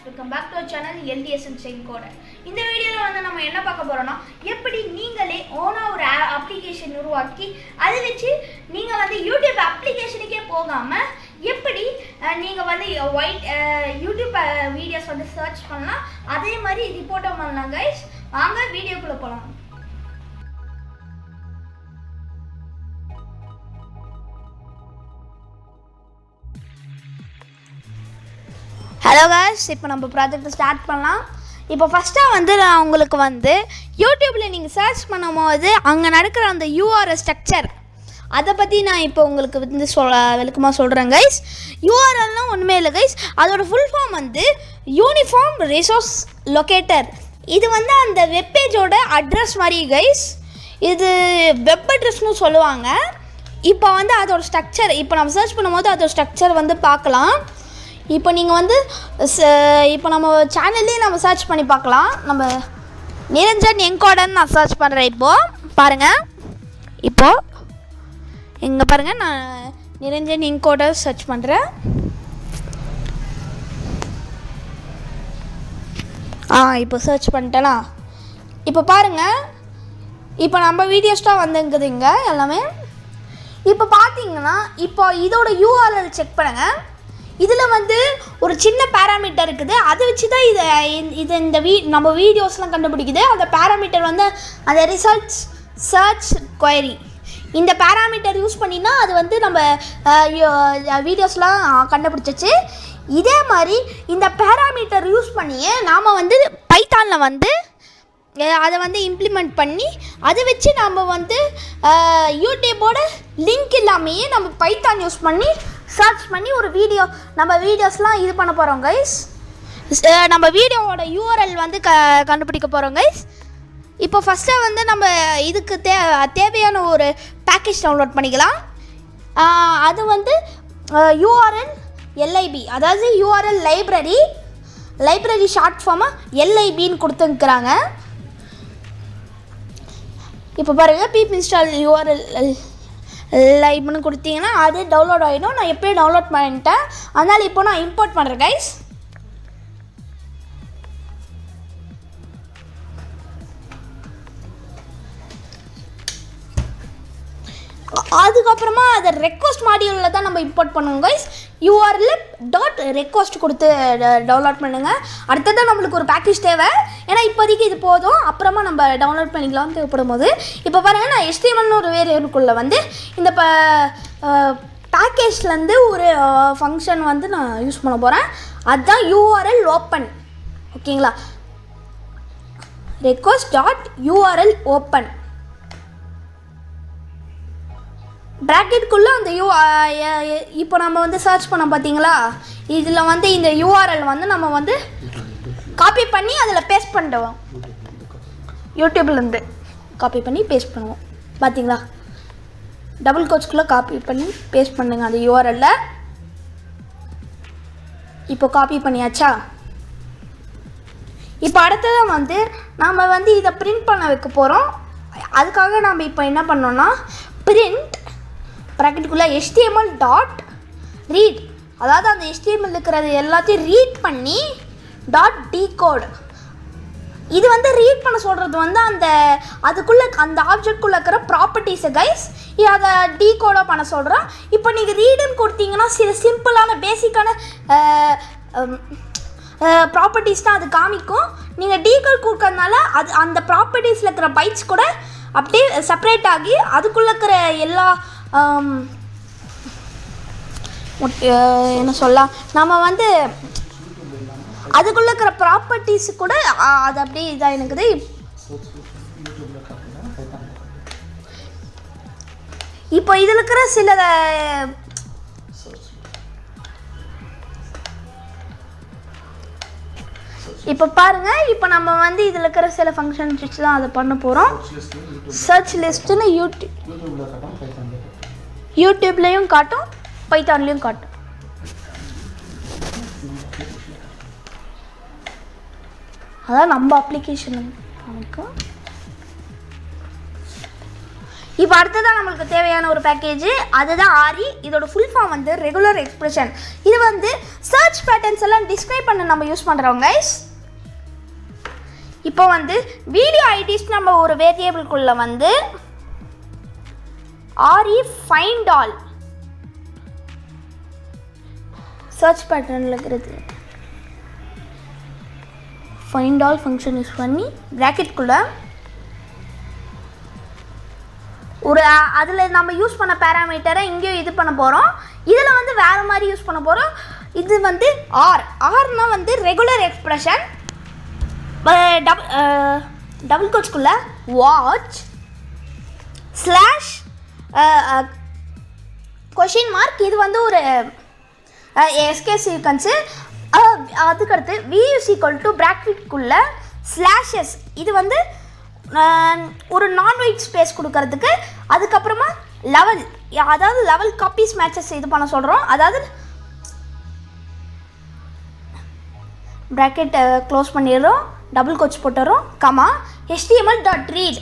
welcome back to our channel LDS and Coder. இந்த வீடியோல வந்து நம்ம என்ன பார்க்க போறோம்னா எப்படி நீங்களே ஓனா ஒரு அப்ளிகேஷன் உருவாக்கி அதை வச்சு நீங்க வந்து YouTube அப்ளிகேஷனுக்கே போகாம எப்படி நீங்க வந்து YouTube வீடியோஸ் வந்து சர்ச் பண்ணலாம் அதே மாதிரி ரிப்போர்ட்டும் பண்ணலாம் गाइस. வாங்க வீடியோக்குள்ள போலாம். ஹலோ गाइस, இப்போ நம்ம ப்ராஜெக்ட் ஸ்டார்ட் பண்ணலாம். இப்போ ஃபஸ்ட்டாக வந்து நான் உங்களுக்கு வந்து யூடியூப்பில் நீங்கள் சர்ச் பண்ணும்போது அங்கே நடக்கிற அந்த யூஆர்எல் ஸ்ட்ரக்சர் அதை பற்றி நான் இப்போ உங்களுக்கு வந்து விளக்கமாக சொல்கிறேன் கைஸ். யூஆர்எல்னால் ஒன்றுமே இல்லை கைஸ், அதோட ஃபுல் ஃபார்ம் வந்து யூனிஃபார்ம் ரிசோர்ஸ் லொக்கேட்டர். இது வந்து அந்த வெப்பேஜோட அட்ரஸ் மாதிரி கைஸ். இது வெப் அட்ரஸ்னு சொல்லுவாங்க. இப்போ வந்து அதோட ஸ்ட்ரக்சர் இப்போ நம்ம சர்ச் பண்ணும்போது அதோட ஸ்ட்ரக்சர் வந்து பார்க்கலாம். இப்போ நீங்கள் வந்து இப்போ நம்ம சேனல்லே நம்ம சர்ச் பண்ணி பார்க்கலாம். நம்ம நிரஞ்சன் என்கோடன்னு நான் சர்ச் பண்ணுறேன். இப்போது பாருங்கள், இப்போது எங்கே பாருங்கள், நான் நிரஞ்சன் என்கோட சர்ச் பண்ணுறேன். இப்போ சர்ச் பண்ணிட்டேனா. இப்போ பாருங்கள், இப்போ நம்ம வீடியோஸ் தான் வந்துங்குதுங்க எல்லாமே. இப்போ பார்த்தீங்கன்னா இப்போ இதோட யூஆர்எல் செக் பண்ணுங்கள். இதில் வந்து ஒரு சின்ன பேராமீட்டர் இருக்குது. அதை வச்சு தான் இந்த நம்ம வீடியோஸ்லாம் கண்டுபிடிக்குது. அந்த பேராமீட்டர் வந்து அந்த ரிசல்ட்ஸ் சர்ச் கொயரி. இந்த பேராமீட்டர் யூஸ் பண்ணினா அது வந்து நம்ம வீடியோஸ்லாம் கண்டுபிடிச்சிச்சு. இதே மாதிரி இந்த பேராமீட்டர் யூஸ் பண்ணியே நாம் வந்து பைத்தானில் வந்து அதை வந்து இம்ப்ளிமெண்ட் பண்ணி அதை வச்சு நம்ம வந்து யூடியூப்போட லிங்க் இல்லாமையே நம்ம பைத்தான் யூஸ் பண்ணி சர்ச் பண்ணி ஒரு நம்ம வீடியோஸ்லாம் இது பண்ண போகிறோம் கைஸ். நம்ம வீடியோவோட யூஆர்எல் வந்து கண்டுபிடிக்க போகிறோம் கைஸ். இப்போ ஃபஸ்ட்டாக வந்து நம்ம இதுக்கு தேவையான ஒரு பேக்கேஜ் டவுன்லோட் பண்ணிக்கலாம். அது வந்து யூஆர்எல் எல்ஐபி, அதாவது யூஆர்எல் லைப்ரரி ஷார்ட் ஃபார்மாக எல்ஐபின்னு கொடுத்துருக்குறாங்க. இப்போ பாருங்கள், பீப் இன்ஸ்டால் யூஆர்எல் லைப்னு கொடுத்தீங்கன்னா அது டவுன்லோட் ஆகிடும். நான் எப்போயே டவுன்லோட் பண்ணிட்டேன், அதனால் இப்போ நான் இம்போர்ட் பண்ணுறேன் கைஸ். அதுக்கப்புறமா அதை ரெக்வஸ்ட் மாடியூலில் தான் நம்ம இம்போர்ட் பண்ணுவோம் கைஸ். urllib.request கொடுத்து டவுன்லோட் பண்ணுங்கள். அடுத்ததான் நம்மளுக்கு ஒரு பேக்கேஜ் தேவை, ஏன்னா இப்போதைக்கு இது போதும், அப்புறமா நம்ம டவுன்லோட் பண்ணிக்கலாம் தேவைப்படும் போது. இப்போ பாருங்கள், நான் HTML ஒரு வேரியபிள்குள்ளே வந்து இந்த பேக்கேஜ்லேருந்து ஒரு ஃபங்க்ஷன் வந்து நான் யூஸ் பண்ண போகிறேன். அதுதான் URL ஓப்பன். ஓகேங்களா, request.url ஓப்பன் ப்ராக்கெட்குள்ளே அந்த இப்போ நம்ம வந்து சர்ச் பண்ணோம் பார்த்தீங்களா, இதில் வந்து இந்த யூஆர்எல் வந்து நம்ம வந்து காப்பி பண்ணி அதில் பேஸ்ட் பண்ணிடுவோம். யூடியூப்லேருந்து காப்பி பண்ணி பேஸ்ட் பண்ணுவோம் பார்த்தீங்களா. டபுள் கோட்ஸ்குள்ளே காப்பி பண்ணி பேஸ்ட் பண்ணுங்க அந்த யூஆர்எல்லில். இப்போ காப்பி பண்ணியாச்சா. இப்போ அடுத்ததான் வந்து நம்ம வந்து இதை பிரிண்ட் பண்ண வைக்க போகிறோம். அதுக்காக நம்ம இப்போ என்ன பண்ணோன்னா பிரிண்ட் ப்ராக்கெட்டுக்குள்ளே HTML.read, அதாவது அந்த HTML இருக்கிறது எல்லாத்தையும் ரீட் பண்ணி .decode. இது வந்து ரீட் பண்ண சொல்கிறது வந்து அதுக்குள்ளே அந்த ஆப்ஜெக்ட்குள்ளே இருக்கிற ப்ராப்பர்ட்டிஸை கைஸ் அதை டீகோடாக பண்ண சொல்கிறோம். இப்போ நீங்கள் ரீடுன்னு கொடுத்தீங்கன்னா சில சிம்பிளான பேசிக்கான ப்ராப்பர்ட்டிஸ் தான் அது காமிக்கும். நீங்கள் டீகோட் கொடுக்கறதுனால அந்த ப்ராப்பர்ட்டிஸில் இருக்கிற பைட்ஸ் கூட அப்படியே செப்பரேட் ஆகி அதுக்குள்ளே இருக்கிற எல்லா என்ன சொல்லலாம், நம்ம வந்து அதுக்குள்ளே இருக்கிற ப்ராப்பர்ட்டிஸு கூட அது அப்படியே இதாக எனக்குது. இப்போ இதில் இருக்கிற சில இப்போ பாருங்கள், இப்போ நம்ம வந்து இதில் இருக்கிற சில ஃபங்க்ஷன்ஸ் வச்சு தான் அதை பண்ண போகிறோம். சர்ச் லிஸ்ட்டுன்னு யூடியூப்லேயும் காட்டும், பைத்தான்லேயும் காட்டும். அதான் நம்ம அப்ளிகேஷன் காமிக்கும். இப்போ அடுத்ததான் நம்மளுக்கு தேவையான ஒரு பேக்கேஜ், அதுதான் RE. இதோட ஃபுல் ஃபார்ம் வந்து ரெகுலர் எக்ஸ்பிரஷன். இது வந்து சர்ச் பேட்டர்ன்ஸ் எல்லாம் டிஸ்கிரைப் பண்ண நம்ம யூஸ் பண்ணுறோம் கைஸ். இப்போ வந்து வீடியோ ஐடிஸ் நம்ம ஒரு வேரியபிள்குள்ளே வந்து RE find all சர்ச் பேட்டர்னில் இருக்கிறது find all ஃபங்க்ஷன் யூஸ் பண்ணி ப்ராக்கெட்குள்ளே ஒரு அதில் நம்ம யூஸ் பண்ண பேராமீட்டரை இங்கேயும் இது பண்ண போகிறோம். இதில் வந்து வேறு மாதிரி யூஸ் பண்ண போகிறோம். இது வந்து ஆர்னா வந்து ரெகுலர் எக்ஸ்பிரஷன். டபுள் கோட்ஸ்குள்ளே வாட்ச் ஸ்லாஷ் கொஷின் மார்க். இது வந்து ஒரு எஸ்கே சீக்வன்ஸு. அதுக்கடுத்து v = ப்ராக்கெட்குள்ளே ஸ்லாஷஸ். இது வந்து ஒரு நான் ஒயிட் ஸ்பேஸ் கொடுக்கறதுக்கு. அதுக்கப்புறமா லெவல், அதாவது லெவல் காப்பீஸ் மேட்சஸ் இது பண்ண சொல்கிறோம். அதாவது ப்ராக்கெட் க்ளோஸ் பண்ணிடுறோம், டபுள் கோட்ஸ் போட்டுறோம், கமா html.read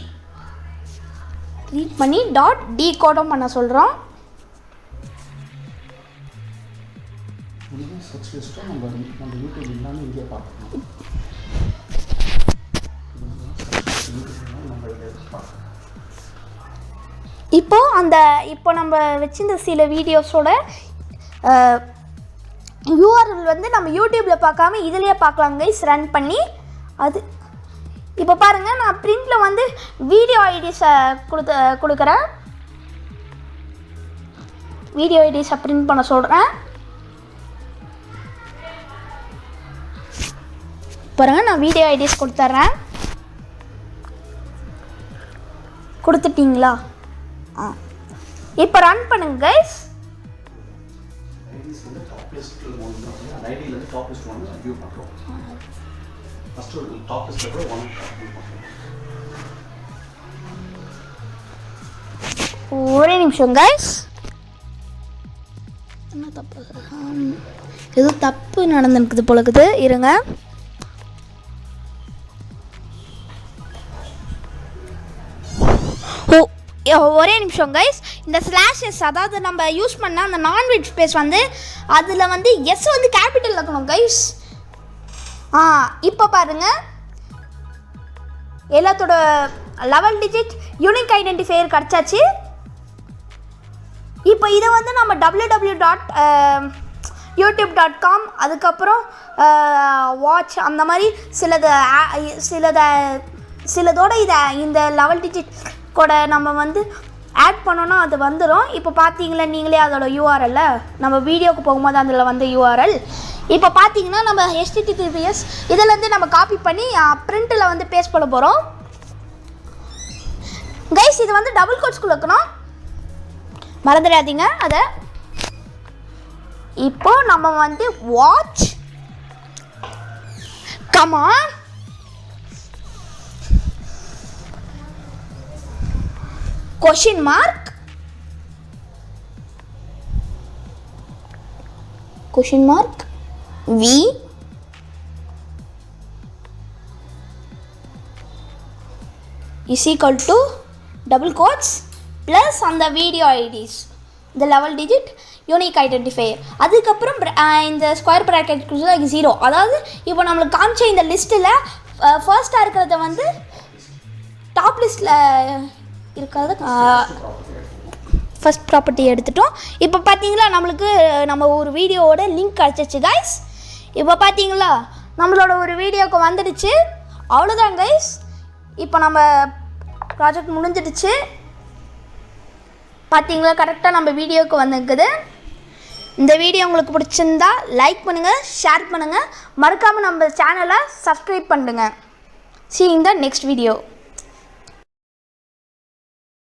ரீட் பண்ணி .decode பண்ண சொல்கிறோம். இப்போ நம்ம வச்சிருந்த சில வீடியோஸோட URL வந்து நம்ம யூடியூப்பில் பார்க்காம இதிலேயே பார்க்கலாம் கைஸ், ரன் பண்ணி. அது இப்போ பாருங்கள், நான் பிரிண்டில் வந்து வீடியோ ஐடிஸை கொடுக்குறேன். வீடியோ ஐடிஸை பிரிண்ட் பண்ண சொல்கிறேன். பாருங்கள், நான் வீடியோ ஐடிஸ் கொடுத்துட்றேன். கொடுத்துட்டிங்களா? இப்போ ரன் பண்ணுங்க கைஸ். ஒரே நிமிஷம் கைஸ், என்ன தப்பு, எது தப்பு நடந்துருக்குது போலக்குது, இருங்க. ஒரே நிமிஷம் கைஸ். இந்த ஸ்லாஷஸ், அதாவது நம்ம யூஸ் பண்ண அந்த நான்வெஜ் ஸ்பேஸ் வந்து அதில் வந்து எஸ் வந்து கேபிட்டல் இருக்கணும் கைஸ். இப்போ பாருங்கள், எல்லாத்தோட லெவல் டிஜிட் யூனிக் ஐடென்டிஃபையர் கிடச்சாச்சு. இப்போ இதை வந்து நம்ம www.youtube.com அதுக்கப்புறம் வாட்ச் அந்த மாதிரி சிலதோட இதை இந்த லெவல் டிஜிட் கூட நம்ம வந்து ஆட் பண்ணோன்னா அது வந்துடும். இப்போ பார்த்தீங்களா நீங்களே அதோட URL, நம்ம வீடியோக்கு போகும்போது அதில் வந்து URL. இப்போ பார்த்தீங்கன்னா நம்ம HTTPS இதிலேருந்து நம்ம காப்பி பண்ணி பிரிண்ட்டில் வந்து பேஸ்ட் பண்ண போகிறோம் கைஸ். இது வந்து டபுள் கோட்ஸ்குள்ள இருக்கணும், மறந்துடாதீங்க அதை. இப்போ நம்ம வந்து watch comma question mark v is equal to double quotes plus on the video IDs the level digit unique identifier. அதுக்கப்புறம் இந்த ஸ்கொயர் ப்ராக்கெட்டுக்குள்ள 0. அதாவது இப்போ நம்மளுக்கு காமிச்ச இந்த லிஸ்ட்டில் ஃபர்ஸ்ட்டாக இருக்கிறத வந்து டாப் லிஸ்ட்டில் இருக்கிறது ஃபஸ்ட் ப்ராப்பர்ட்டி எடுத்துட்டோம். இப்போ பார்த்தீங்களா நம்மளுக்கு நம்ம ஒரு வீடியோவோட லிங்க் கிடச்சிச்சு கைஸ். இப்போ பார்த்தீங்களா நம்மளோட ஒரு வீடியோவுக்கு வந்துடுச்சு. அவ்வளோதான் கைஸ், இப்போ நம்ம ப்ராஜெக்ட் முடிஞ்சிடுச்சு. பார்த்தீங்களா கரெக்டாக நம்ம வீடியோவுக்கு வந்துருக்குது. இந்த வீடியோ உங்களுக்கு பிடிச்சிருந்தா லைக் பண்ணுங்கள், ஷேர் பண்ணுங்கள், மறக்காமல் நம்ம சேனலை சப்ஸ்கிரைப் பண்ணுங்கள். See you in the next video.